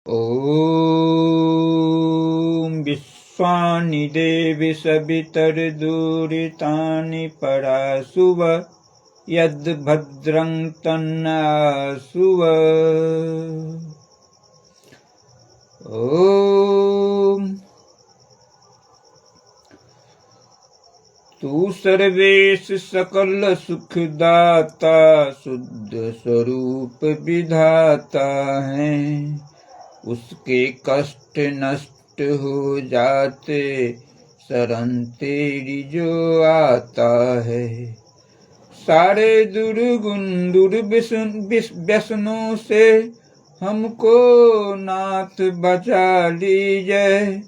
ॐ विश्वानि देवि सवितर्दुरितानि परासुव यद्भद्रं तन्नासुव। ॐ तू सर्वेश सकल सुखदाता शुद्ध स्वरूप विधाता है। उसके कष्ट नष्ट हो जाते शरण तेरी जो आता है। सारे दुर्गुण दुर्व्यसनों से हमको नाथ बचा लीजिए।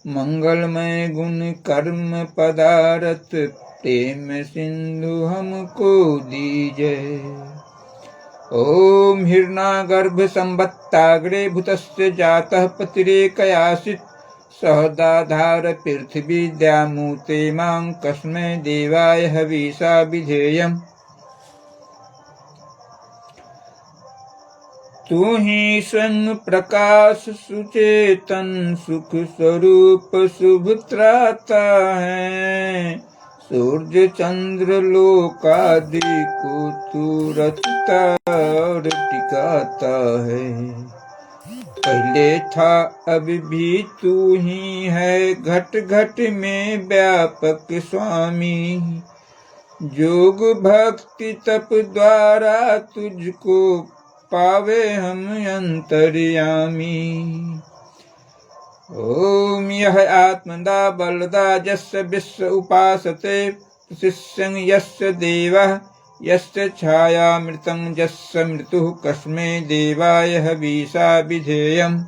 मंगलमय गुण कर्म पदार्थ प्रेम सिंधु हमको दीजिए। ओम हिरणागर्भ संवत्ताग्रे भूतस्य जातः पतिरेकयासित सहदाधार पृथ्वी द्यामूते मां कस्मै देवाय हविषा विधेयम्। तू ही स्वयं प्रकाश सुचेतन सुख स्वरूप शुभ त्राता है। सूर्य चंद्र लोकादि को तू रचता और टिकाता है। पहले था अब भी तू ही है घट घट में व्यापक स्वामी। योग भक्ति तप द्वारा तुझको पावे हम अंतर्यामी। ओम यह आत्मदा बलदा यस्य विश्व उपासते शिष्यं यस्य देवः यस्य छायामृतं यस्य मृतुः कस्मै देवाय हविषा विधेयम्।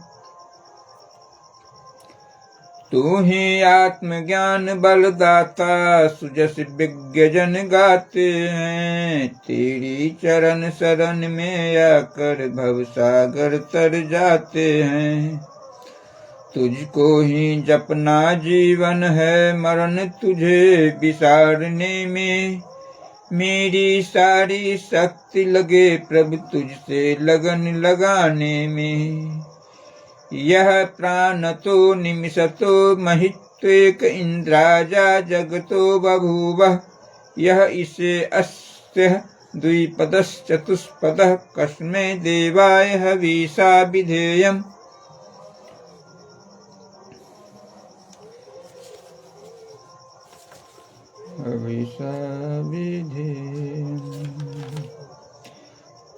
तू ही आत्मज्ञान बलदाता सुजस विज्ञ जन गाते हैं। तेरी चरण शरण में आकर भवसागर तर जाते हैं। तुझको ही जपना जीवन है मरण तुझे विसारने में। मेरी सारी शक्ति लगे प्रभु तुझसे लगन लगाने में। यह प्राण तो निमिषतो महित्वेक इंद्राजा जगतो बभूव। यह इसे अस्य द्विपदश्चतुष्पदः कस्मै देवाय हविषा विधेयम्। हविषा विधेयम्।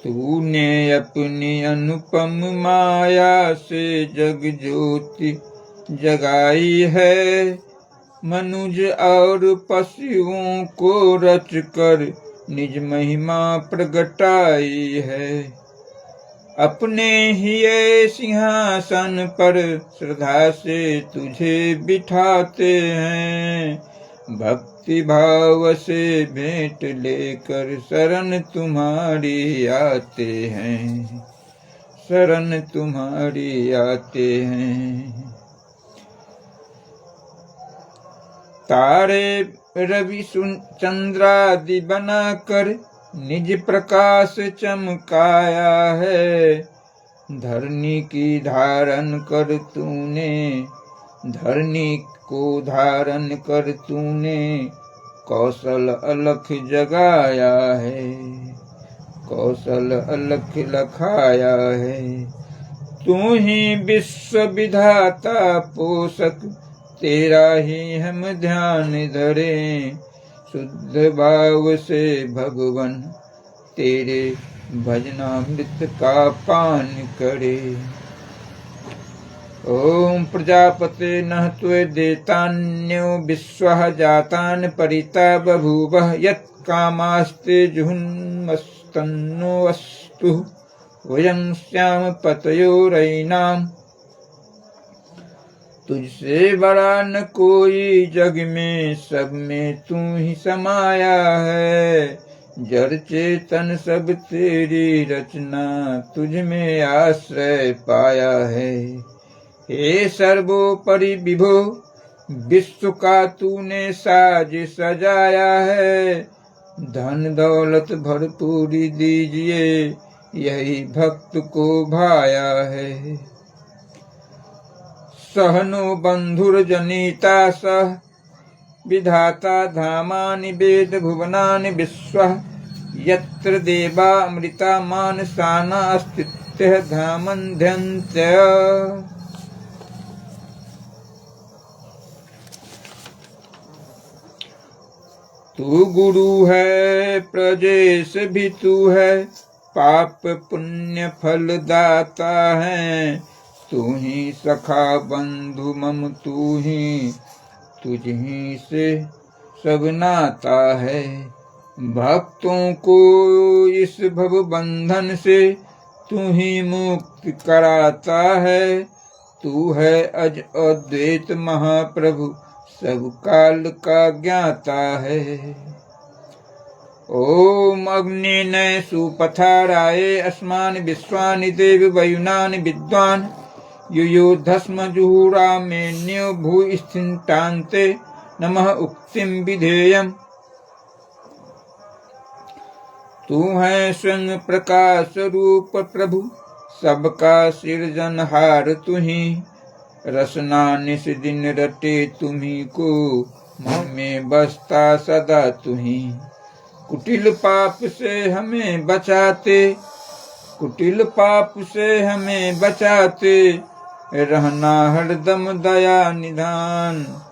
तूने अपनी अनुपम माया से जग ज्योति जगाई है। मनुज और पशुओं को रच कर निज महिमा प्रगटाई है। अपने ही सिंहासन पर श्रद्धा से तुझे बिठाते हैं। भक्ति भाव से भेंट लेकर शरण तुम्हारी आते हैं। शरण तुम्हारी आते हैं। तारे रवि चंद्रादि बनाकर निज प्रकाश चमकाया है। धरनी की धारण कर तूने धरनी को धारण कर तूने कौशल अलख जगाया है। कौशल अलख लखाया है। तू ही विश्व विधाता पोषक तेरा ही हम ध्यान धरें। शुद्ध भाव से भगवन तेरे भजनामृत का पान करे। ओम प्रजापते नः त्वे देतान्यो विश्वः जातान् परिता बभूवः। यत् कामास्ते जुहुन्मस्तन्नो अस्तु वयं स्याम पतयोरयिनाम्। तुझसे बड़ा न कोई जग में, सब में तू ही समाया है। जड़ चेतन सब तेरी रचना, तुझ में आश्रय पाया है। हे सर्वोपरि विभो, विश्व का तूने साज सजाया है। धन दौलत भरपूरी दीजिए, यही भक्त को भाया है। सहनो बन्धुर्जनिता सह विधाता धामानि वेद भुवनानि विश्वः यत्र देवा अमृता मानसाना अस्तित्वः धामन्ध्यन्त्य। तू गुरु है प्रजेश भी तू है, पाप पुण्य फल दाता है। तू ही सखा बंधु मम तू ही, तुझही से सब नाता है। भक्तों को इस भव बंधन से तू ही मुक्त कराता है। तू है अज अद्वैत महाप्रभु, सब काल का ज्ञाता है। ओम अग्नि नय सुपथाराये अस्मान् विश्वानि देव वयुनानि विद्वान् युयोधस्म जुहुरामेन्यो भूस्थितान्ते नमः उक्तिं विधेयम्। तू है स्वयं प्रकाश रूप प्रभु, सबका सृजनहार तुही। रसना निस दिन रटे तुम्ही को, मन में बसता सदा तुही। कुटिल पाप से हमें बचाते, कुटिल पाप से हमें बचाते, रहना हरदम दया निधान।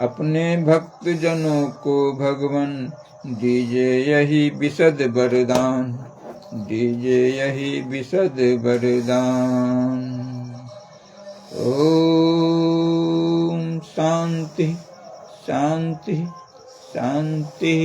अपने भक्त जनों को भगवन दीजिए यही विशद वरदान, दीजिए यही विशद वरदान। ओम शांति शांति शांति।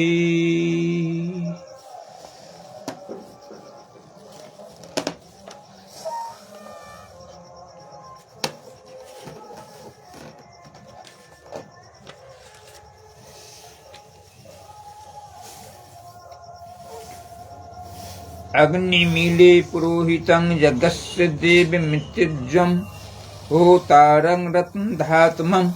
अग्निमीले पुरोहितं यज्ञस्य देवमित्युज्जं होतारं रत्नधातमं।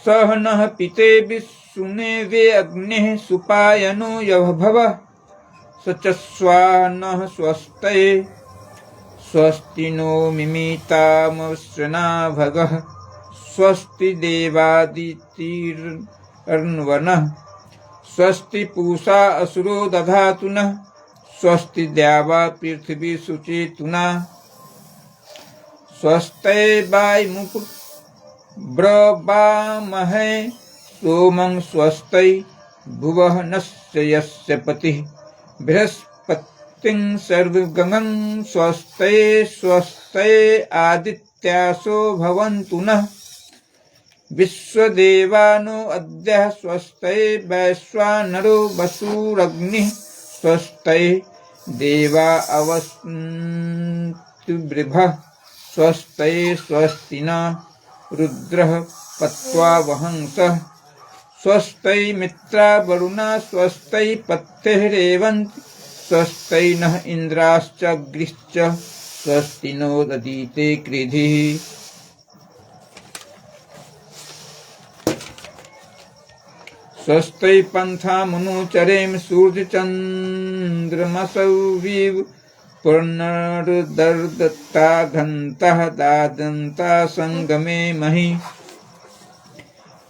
सह नः पिते विसुने वे अग्निः सुपायनो यभवः। स च स्वानः स्वस्तये स्वस्ति नो मिमितामश्वना भगः। स्वस्ति देवादितिर्नवः स्वस्ति पूषा असुरो दधातु नः। स्वस्ति द्यावा पृथिवी सुचेतुना। स्वस्ते वायुमुपब्रवामहे सोमं। स्वस्ति भुवनस्य यस्य पतिः बृहस्पतिं सर्वगं। स्वस्ते स्वस्ते आदित्यासो भवन्तु नः। विश्वदेवानो अद्य स्वस्ते वैश्वानरो वसुरग्निः। स्वस्ते देवा अवन्तु वृभः। स्वस्ते स्वस्ति न रुद्रः पत्वा वहंसः। स्वस्ते मित्रा वरुणा स्वस्ते पत्यः रेवन्ति। स्वस्ते नः इन्द्राश्चग्रिश्च स्वस्ति नो दधीते कृधिः। स्वस्ति पन्थामनुचरेम सूर्यचन्द्रमसौ विव। पुनर्दर्दत्ता घन्तः दादन्ता संगमे महि।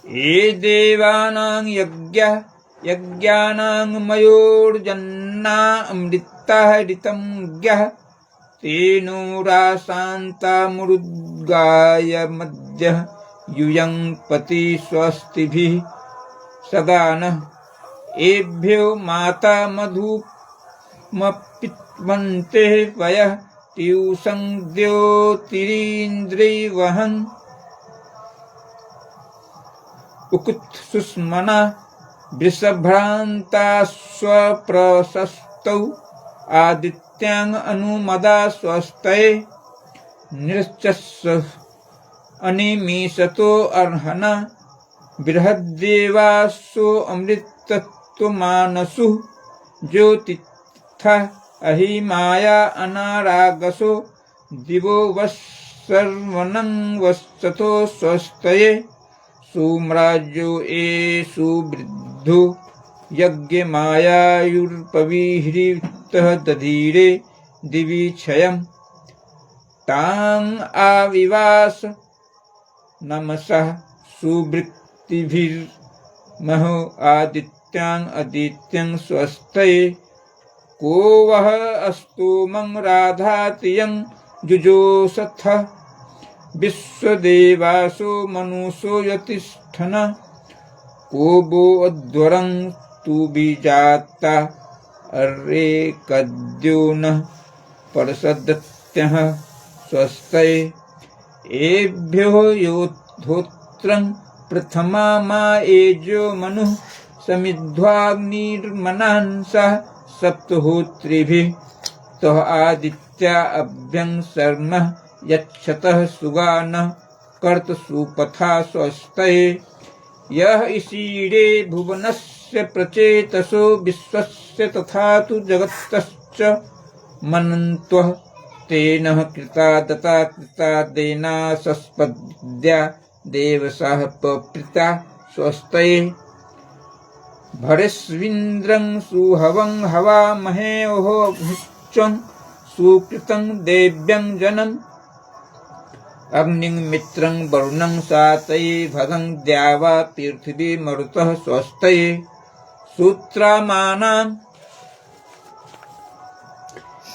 ये देवानां यज्ञः यज्ञानां मयोर्जन्ना अमृतः ऋतं ज्ञः। तेनो राशान्ता मुरुद्गाय मध्यः यूयं पति स्वस्तिभिः सदा नः। एभ्यो माता मधुमपित्वन्ते वयः। त्यूसं द्योतिरीन्द्रिवहन् उकुत्सुष्मना। वृषभ्रान्ता स्वप्रशस्तौ आदित्यां अनुमदा। स्वस्ते निश्चस्व अनिमीषतो अर्हणा। बृहद्देवासो अमृतत्वमानसु। ज्योतिथा अहिमाया अनारागसो। दिवो वस्सर्वनं वसतो। स्वस्तये सोमराज्यो एषु वृद्धो। यज्ञमायायुर्पविहृतः दधीरे दिवि क्षयम्। तां आविवास नमसः सुवृत्तिभिर्महो आदित्यां अदित्यं स्वस्तये को वह अस्तु मं राधातियं जुजोषथ विश्वदेवासो मनुषो यतिष्ठन को वो अध्वरं तु बीजाता अर्रे कद्यो न परसदत्यः स्वस्तये एभ्यो योद्धोत्रं प्रथमा मा एजो मनुः समिध्वाग्निर्मनांसः सप्तहोत्रिभिः तः आदित्या अभ्यं शर्म यच्छतः सुगानः कर्त सुपथा स्वस्तये यः ईशीरे भुवनस्य प्रचेतसो विश्वस्य तथा तु जगतश्च मनन्त्वः तेन कृता दता कृता देना सस्पद्या देवसाः पप्रीता स्वस्तये भरेष्विन्द्रं सुहवं हवामहे ओहोमुच्चं सुकृतं देव्यं जनम् अग्निं मित्रं वरुणं सातये भगं द्यावा पृथिवी मरुतः स्वस्तये सूत्रमानां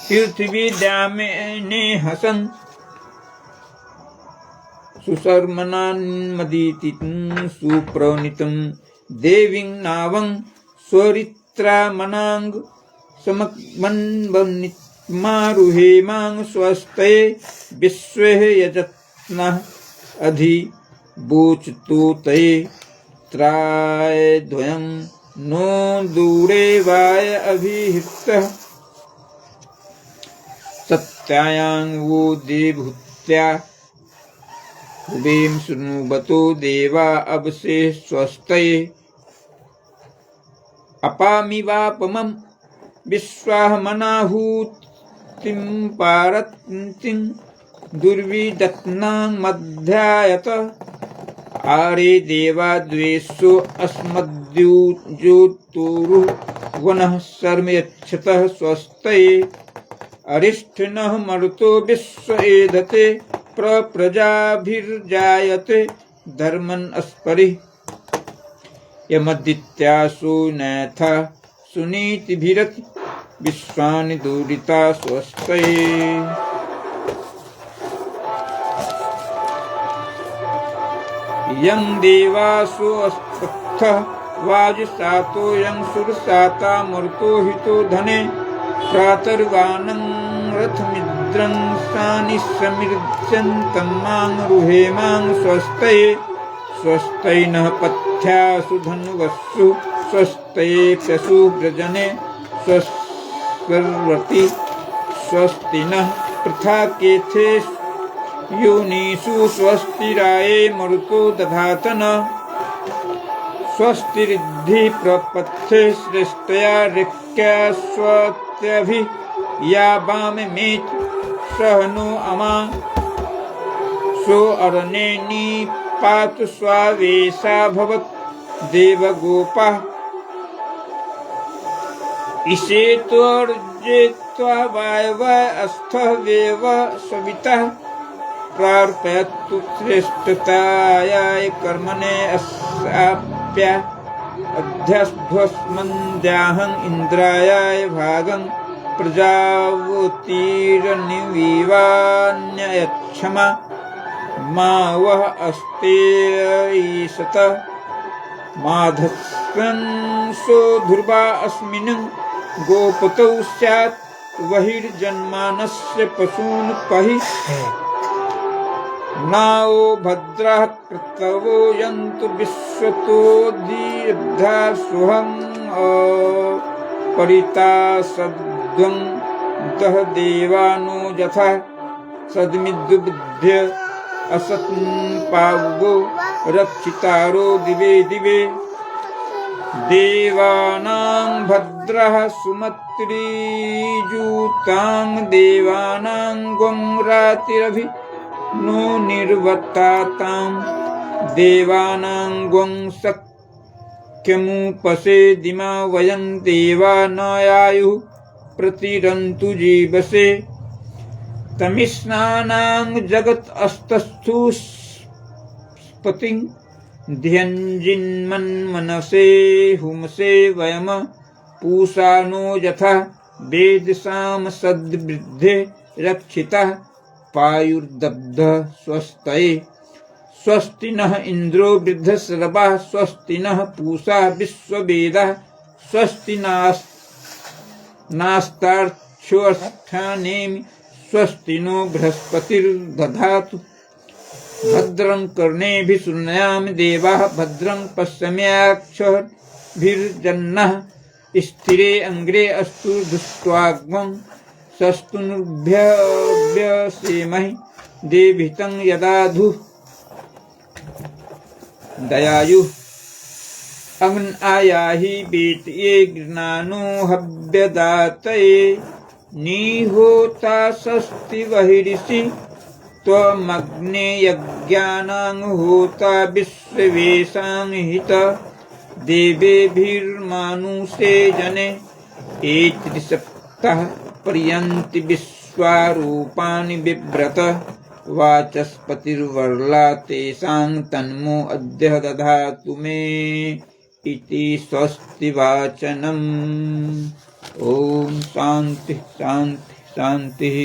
पृथिवी द्यामेने हसन् सुशर्मणान्मदितिं सुप्रणीतं देवीं नावं स्वरित्रामनांग समक्मन्वन्नित्मारुहेमां स्वस्तये विश्वे यजत्नः अधि वोचतुतये त्रायद्वयं नो दूरे वाय अभिहितः सत्यायां वो देवहूत्या हुवें शृणुवतो देवा अवसे स्वस्तये अपामिवापमं विश्वाहमनाहूतिं पारतिं दुर्विदत्नां मध्यायत आरे देवा द्वेषो अस्मद्युजोतुरुः वनः शर्म यच्छतः स्वस्तये अरिष्ठिनः मरुतो विश्व एधते प्रजाभिर्जायते धर्मन् अस्परिः यमदित्यासु नैथा सुनीतिभिरति विश्वानि दूरिता स्वस्तये यं देवासु अस्पत्थः वाजुसातो यं सुरसाता मरुतो हितो धने प्रातर्गानं रथमिन्द्रं सानि समिर्जन्तं मां रुहेमां स्वस्तये स्वस्तये नः पथ्यासु धनुवस्सु स्वस्तये प्यसु व्रजने स्वस्वर्वति स्वस्ति नः पृथा केथे योनिषु स्वस्तिराये मरुतो दधातन स्वस्तिरिद्धि प्रपथ्ये श्रेष्ठया ऋक्या स्वत्यभि या वाममेत सहनो अमा सो अरण्येनि पातु स्वावेशा भवत् देवगोपाः इषेत्वर्जेत्वा वायवः अस्थः वेव सवितः प्रार्पयतु श्रेष्ठतायाय कर्मणे अस्याप्य अध्यस्ध्वस्मन्द्याहं इन्द्रायाय भागं प्रजावतीर्निविवान्ययच्छमा मा वः अस्तेऽईशत माधस्वंसो ध्रुवा अस्मिन् गोपतौ स्यात् बहिर्जन्मानस्य पशून् पहि नाओ भद्रः कृतवो यन्तु विश्वतो दीर्घा सुहं परिता सद्वं दह देवानो यथा सद्मिद्युभ्य असत्पावो रक्षितारो दिवे दिवे देवानां भद्रः सुमत्रिजूतां देवानां gwं रातिरभि नो निर्वत्तातां देवानां gwं सख्यमुपसेदिमा वयं देवा न आयुः प्रतिरन्तु जीवसे तमिष्णानां जगत् अस्तस्थु बृहस्पतिं ध्यञ्जिन्मन्मनसे हुमसे वयम पूषा नो यथा वेदसाम सद्वृद्धे रक्षितः पायुर्दब्ध स्वस्तये स्वस्ति नः इन्द्रो वृद्धश्रवाः स्वस्ति नः पूषा विश्ववेदाः स्वस्ति नास्तार्क्ष्योऽर्थानेमि स्वस्ति नो बृहस्पतिर्दधातु भद्रं कर्णेभिः शृणुयाम देवाः भद्रं पश्यम्याक्षभिर्जन्नः स्थिरे अङ्ग्रे अस्तु दुष्ट्वाग्मं सस्तुनुभ्यव्यसेमहि देवितं यदाधुः दयायुः अग्न आयाहि बेतये गृणानो हव्यदातये निहोता स्वस्ति बहिरिषि त्वमग्ने यज्ञानां होता विश्ववेशां हित देवेभिर्मानुषे जने एत्रिसप्तः पर्यन्ति विश्वारूपाणि बिभ्रत वाचस्पतिर्वरला तेषां तन्मो अद्य दधातु मे इति स्वस्ति वाचनम्। ॐ शान्ति शान्ति शान्तिः।